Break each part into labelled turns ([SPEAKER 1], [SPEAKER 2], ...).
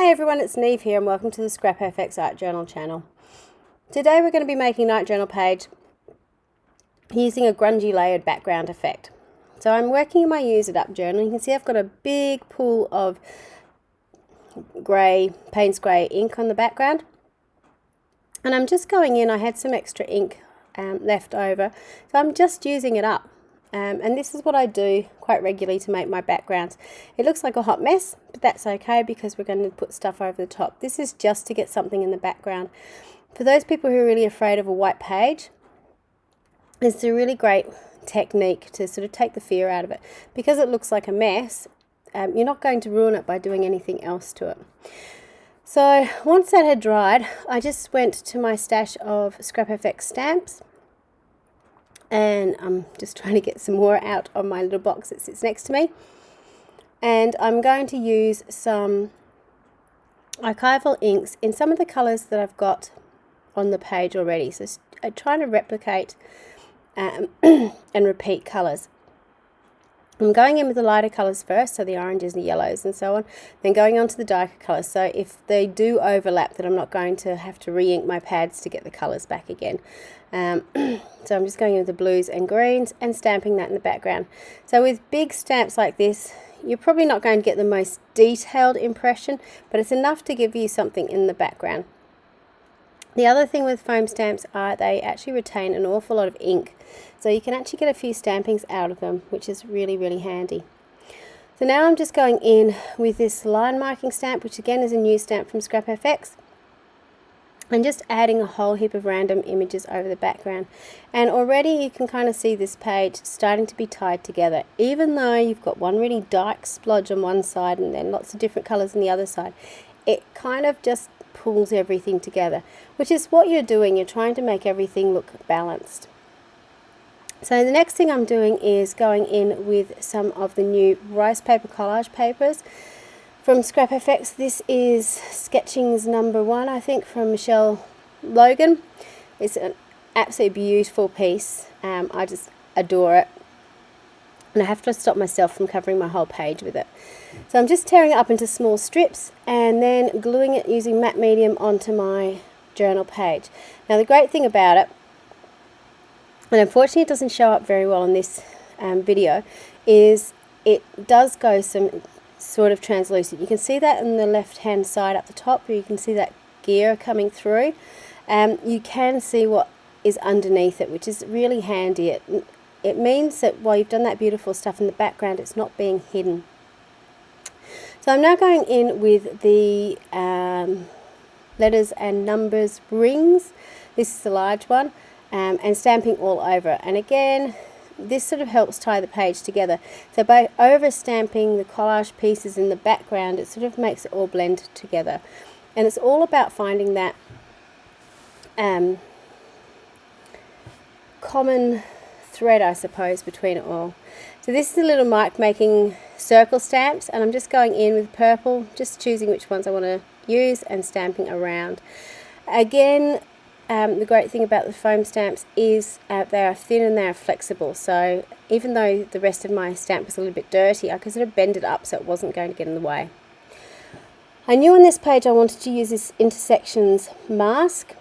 [SPEAKER 1] Hi everyone, it's Neve here and welcome to the Scrap FX Art Journal channel. Today we're going to be making a night journal page using a grungy layered background effect. So I'm working in my Use It Up journal. You can see I've got a big pool of grey, Payne's grey ink on the background. And I'm just going in, I had some extra ink left over, so I'm just using it up. And this is what I do quite regularly to make my backgrounds. It looks like a hot mess, but that's okay because we're going to put stuff over the top. This is just to get something in the background. For those people who are really afraid of a white page, it's a really great technique to sort of take the fear out of it. Because it looks like a mess, you're not going to ruin it by doing anything else to it. So once that had dried, I just went to my stash of Scrap FX stamps. And I'm just trying to get some more out of my little box that sits next to me. And I'm going to use some archival inks in some of the colours that I've got on the page already. So I'm trying to replicate and repeat colours. I'm going in with the lighter colours first, so the oranges and the yellows and so on, then going on to the darker colours. So if they do overlap, then I'm not going to have to re-ink my pads to get the colours back again. So I'm just going in with the blues and greens and stamping that in the background. So with big stamps like this, you're probably not going to get the most detailed impression, but it's enough to give you something in the background. The other thing with foam stamps are they actually retain an awful lot of ink. So you can actually get a few stampings out of them, which is really, really handy. So now I'm just going in with this line marking stamp, which again is a new stamp from Scrap FX. And just adding a whole heap of random images over the background. And already you can kind of see this page starting to be tied together. Even though you've got one really dark splodge on one side and then lots of different colours on the other side, it kind of just pulls everything together, which is what you're doing. You're trying to make everything look balanced. So the next thing I'm doing is going in with some of the new rice paper collage papers from Scrap FX. This is Sketchings #1, I think, from Michelle Logan. It's an absolutely beautiful piece. I just adore it. And I have to stop myself from covering my whole page with it. So I'm just tearing it up into small strips and then gluing it using matte medium onto my journal page. Now the great thing about it, and unfortunately it doesn't show up very well in this video, is it does go some sort of translucent. You can see that on the left hand side up the top, where you can see that gear coming through. You can see what is underneath it, which is really handy. It means that while you've done that beautiful stuff in the background, it's not being hidden. So I'm now going in with the letters and numbers rings. This is the large one, and stamping all over. And again, this sort of helps tie the page together. So by over stamping the collage pieces in the background, it sort of makes it all blend together. And it's all about finding that common thread, I suppose, between it all. So this is a little Mike making circle stamps, and I'm just going in with purple, just choosing which ones I want to use and stamping around. Again, the great thing about the foam stamps is they are thin and they are flexible, so even though the rest of my stamp was a little bit dirty, I could sort of bend it up so it wasn't going to get in the way. I knew on this page I wanted to use this intersections mask,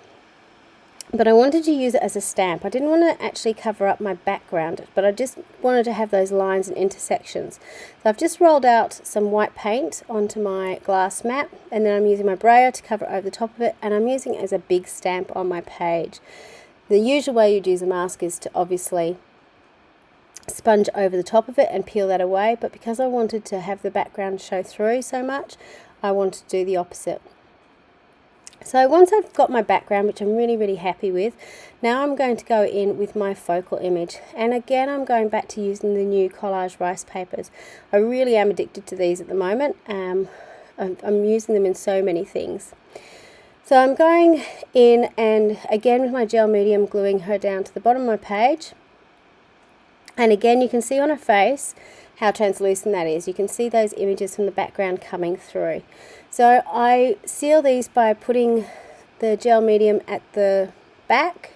[SPEAKER 1] but I wanted to use it as a stamp. I didn't want to actually cover up my background, but I just wanted to have those lines and intersections. So I've just rolled out some white paint onto my glass mat, and then I'm using my brayer to cover over the top of it, and I'm using it as a big stamp on my page. The usual way you'd use a mask is to obviously sponge over the top of it and peel that away, but because I wanted to have the background show through so much, I wanted to do the opposite. So once I've got my background, which I'm really, really happy with, now I'm going to go in with my focal image. And again, I'm going back to using the new collage rice papers. I really am addicted to these at the moment. I'm using them in so many things. So I'm going in and again with my gel medium gluing her down to the bottom of my page. And again, you can see on her face how translucent that is. You can see those images from the background coming through. So I seal these by putting the gel medium at the back,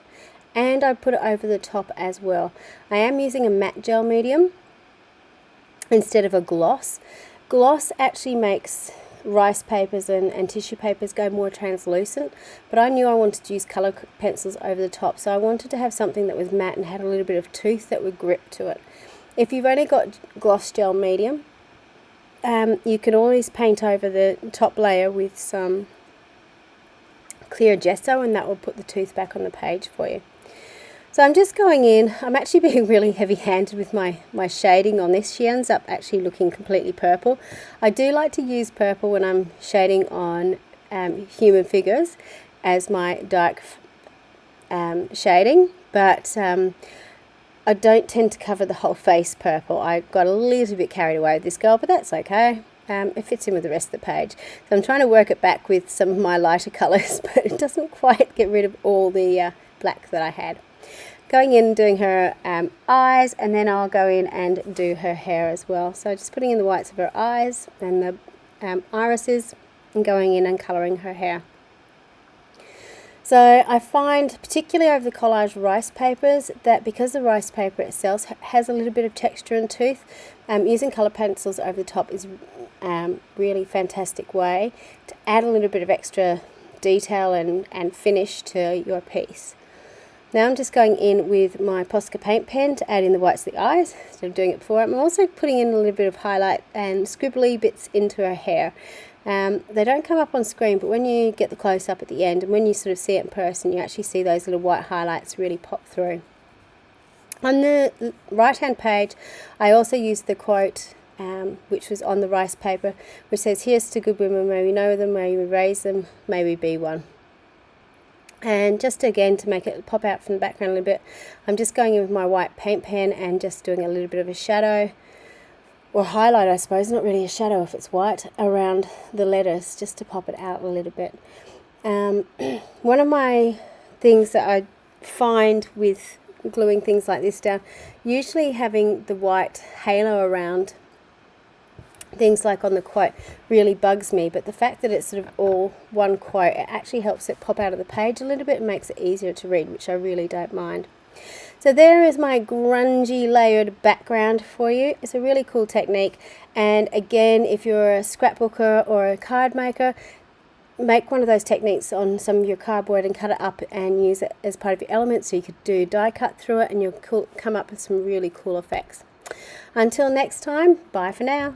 [SPEAKER 1] and I put it over the top as well. I am using a matte gel medium instead of a gloss. Gloss actually makes rice papers and tissue papers go more translucent, but I knew I wanted to use colour pencils over the top, so I wanted to have something that was matte and had a little bit of tooth that would grip to it. If you've only got gloss gel medium, you can always paint over the top layer with some clear gesso, and that will put the tooth back on the page for you. So I'm just going in, I'm actually being really heavy-handed with my shading on this. She ends up actually looking completely purple. I do like to use purple when I'm shading on human figures as my dark shading, but I don't tend to cover the whole face purple. I got a little bit carried away with this girl, but that's okay. It fits in with the rest of the page. So I'm trying to work it back with some of my lighter colours, but it doesn't quite get rid of all the black that I had. Going in and doing her eyes, and then I'll go in and do her hair as well. So just putting in the whites of her eyes and the irises, and going in and colouring her hair. So I find, particularly over the collage rice papers, that because the rice paper itself has a little bit of texture and tooth, using colour pencils over the top is really fantastic way to add a little bit of extra detail and finish to your piece. Now I'm just going in with my Posca paint pen to add in the whites of the eyes instead of doing it before. I'm also putting in a little bit of highlight and scribbly bits into her hair. They don't come up on screen, but when you get the close-up at the end and when you sort of see it in person, you actually see those little white highlights really pop through. On the right-hand page, I also used the quote which was on the rice paper, which says, "Here's to good women, may we know them, may we raise them, may we be one." And just again to make it pop out from the background a little bit, I'm just going in with my white paint pen and just doing a little bit of a shadow, or highlight I suppose, not really a shadow if it's white, around the letters just to pop it out a little bit. One of my things that I find with gluing things like this down, usually having the white halo around things like on the quote really bugs me, but the fact that it's sort of all one quote, it actually helps it pop out of the page a little bit and makes it easier to read, which I really don't mind. So there is my grungy layered background for you. It's a really cool technique, and again, if you're a scrapbooker or a card maker, make one of those techniques on some of your cardboard and cut it up and use it as part of your element, so you could do die cut through it and you'll come up with some really cool effects. Until next time, bye for now.